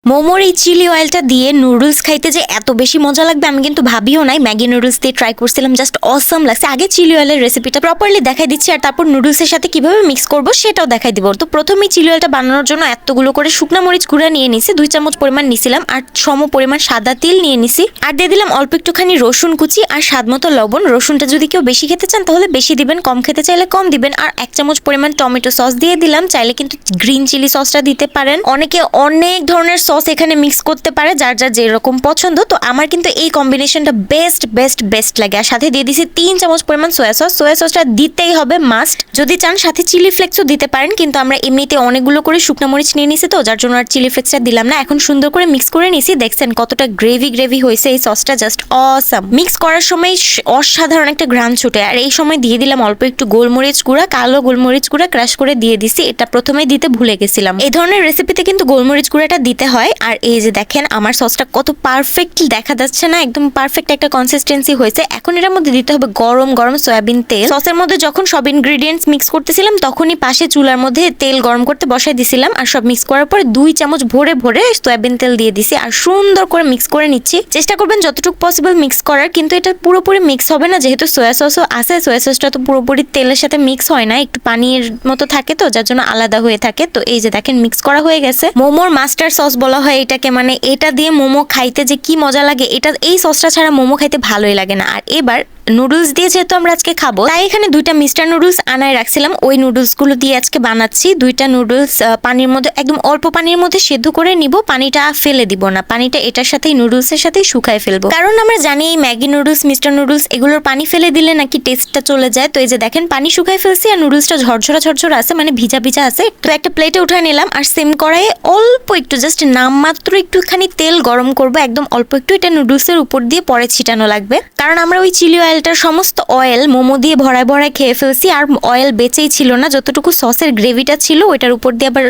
মোমোর এই চিলি অয়েলটা দিয়ে নুডলস খাইতে যে এত বেশি মজা লাগবে আমি কিন্তু ভাবিও নাই। ম্যাগি নুডলস দিয়ে ট্রাই করছিলাম, জাস্ট অসম লাগছে। আগে চিলি অয়েলের রেসিপিটা প্রপারলি দেখাই দিচ্ছি, আর তারপর নুডলসের সাথে কিভাবে মিক্স করব সেটাও দেখাই দিব। তো প্রথমেই চিলি অয়েলটা বানানোর জন্য এতগুলো করে শুকনা মরিচ গুঁড়া নিয়ে নিছি, 2 চামচ পরিমাণ নিছিলাম, আর সম পরিমাণ সাদা তিল নিয়ে নিছি, আর দিয়ে দিলাম অল্প একটুখানি রসুন কুচি আর স্বাদ মতো লবণ। রসুনটা যদি কেউ বেশি খেতে চান তাহলে বেশি দিবেন, কম খেতে চাইলে কম দিবেন। আর 1 চামচ পরিমাণ টমেটো সস দিয়ে দিলাম, চাইলে কিন্তু গ্রিন চিলি সসটা দিতে পারেন। অনেকে অনেক ধরনের সস এখানে মিক্স করতে পারে, যার যার যেরকম পছন্দ। তো আমার কিন্তু এই কম্বিনেশনটা বেস্ট লাগে। আর সাথে দিয়ে দিছি 3 চামচ পরিমাণ সোয়া সস। সোয়া সসটা দিতেই হবে মাস্ট। যদি চান সাথে চিলি ফ্লেক্সও দিতে পারেন, কিন্তু আমরা এমনিতে অনেকগুলো করে শুকনো মরিচ নিয়ে নিছি, তো যার জন্য আর চিলি ফ্লেক্সটা দিলাম না। এখন সুন্দর করে মিক্স করে নিছি, দেখছেন কতটা গ্রেভি হয়েছে। এই সসটা জাস্ট অসাম। মিক্স করার সময় অসাধারণ একটা ঘ্রাণ ছুটে। আর এই সময় দিয়ে দিলাম অল্প একটু গোলমরিচ গুঁড়া, কালো গোলমরিচ গুঁড়া ক্রাশ করে দিয়ে দিছি। এটা প্রথমেই দিতে ভুলে গেছিলাম। এই ধরনের রেসিপিতে কিন্তু গোলমরিচ গুঁড়াটা দিতে হয়। আর এই যে দেখেন আমার সসটা কত পারফেক্ট দেখা যাচ্ছে না, একদম পারফেক্ট একটা কনসিস্টেন্সি হয়েছে। এখন এর মধ্যে দিতে হবে গরম গরম সয়াবিন তেল। সসের মধ্যে যখন সব ইনগ্রেডিয়েন্টস মিক্স করতেছিলাম তখনই পাশে চুলার মধ্যে তেল গরম করতে বসাই দিছিলাম, আর সব মিক্স করার পরে 2 চামচ ভরে ভরে সয়াবিন তেল দিয়ে দিছি, আর সুন্দর করে মিক্স করে নিচ্ছি। চেষ্টা করবেন যতটুকু পসিবল মিক্স করার, কিন্তু এটা পুরোপুরি মিক্স হবে না, যেহেতু সোয়া সসও আছে। সোয়া সসটা তো পুরোপুরি তেলের সাথে মিক্স হয় না, একটু পানির মতো থাকে, তো যার জন্য আলাদা হয়ে থাকে। তো এই যে দেখেন মিক্স করা হয়ে গেছে। মোমোর মাস্টার সস বলা হয় এটাকে, মানে এটা দিয়ে মোমো খাইতে যে কি মজা লাগে, এটা এই সসটা ছাড়া মোমো খাইতে ভালোই লাগে না। আর এবার নুডলস দিয়ে যেহেতু আমরা আজকে খাবো, তাই এখানে 2টা মিস্টার নুডলস আনায় রাখছিলাম, ওই নুডলস গুলো দিয়ে আজকে বানাচ্ছি। 2টা নুডলস পানির মধ্যে, একদম অল্প পানির মধ্যে সেদ্ধ করে নিব, পানিটা ফেলে দিব না, পানিটা এটার সাথেই নুডলসের সাথেই শুকায় ফেলবো। কারণ আমরা জানি এই ম্যাগি নুডলস, মিস্টার নুডলস এগুলোর পানি ফেলে দিলে নাকি টেস্টটা চলে যায়। তো এই যে দেখেন পানি শুকায় ফেলছি, আর নুডলসটা ঝরঝরা আছে, মানে ভিজা আছে। তো একটা প্লেটে উঠায় নিলাম, আর সেম কড়াইয়ে অল্প একটু, জাস্ট নামমাত্র একটুখানি তেল গরম করবো, একদম অল্প একটু। এটা নুডলসের উপর দিয়ে পরে ছিটানো লাগবে, কারণ আমরা ওই চিলি অয়েলটার সমস্ত অয়েল মোমো দিয়ে ভরায় খেয়ে ফেলছি, আর অয়েল বেঁচেই ছিল না। যতটুকু সসের গ্রেভিটা ছিল ওইটার উপর দিয়ে আবার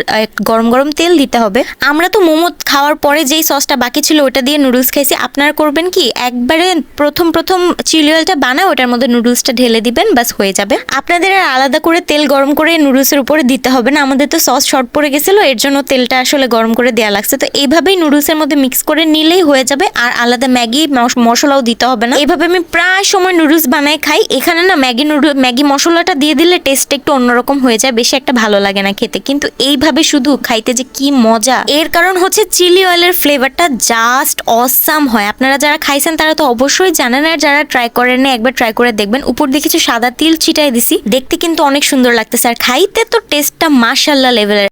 গরম গরম তেল দিতে হবে। আমরা তো মোমো খাওয়ার পরে যেই সসটা বাকি ছিল ওটা দিয়ে নুডলস খাইছি। আপনারা করবেন কি, একবারে প্রথম চিলি অয়েলটা বানায় ওটার মধ্যে নুডলসটা ঢেলে দিবেন, বাস হয়ে যাবে। আপনাদের আর আলাদা করে তেল গরম করে নুডলসের উপরে দিতে হবে না। আমাদের তো সস শর্ট পড়ে গেছিল, এর জন্য তেলটা আসলে গরম করে দেওয়া লাগছে। তো এইভাবেই নুডলসের মধ্যে মিক্স করে নিলেই হয়ে যাবে, আর আলাদা ম্যাগি মশলাও দিতে হবে না। এইভাবে আমি প্রায় সময় নুডলস বানাই খাই। এখানে না ম্যাগি মশলাটা দিয়ে দিলে টেস্ট একটু অন্যরকম হয়ে যায়, বেশি একটা ভালো লাগে না খেতে, কিন্তু এইভাবে শুধু খাইতে যে কি মজা। এর কারণ হচ্ছে চিলি অয়েলের ফ্লেভারটা জাস্ট অসাম হয়। আপনারা যারা খাইছেন তারা তো অবশ্যই জানেন, আর যারা ট্রাই করেন না একবার ট্রাই করে দেখবেন। উপর দিয়ে কিছু সাদা তিল ছিটাই দিছি, দেখতে কিন্তু অনেক সুন্দর লাগতেছে, আর খাইতে তো টেস্টটা মাশাআল্লাহ লেভেলের।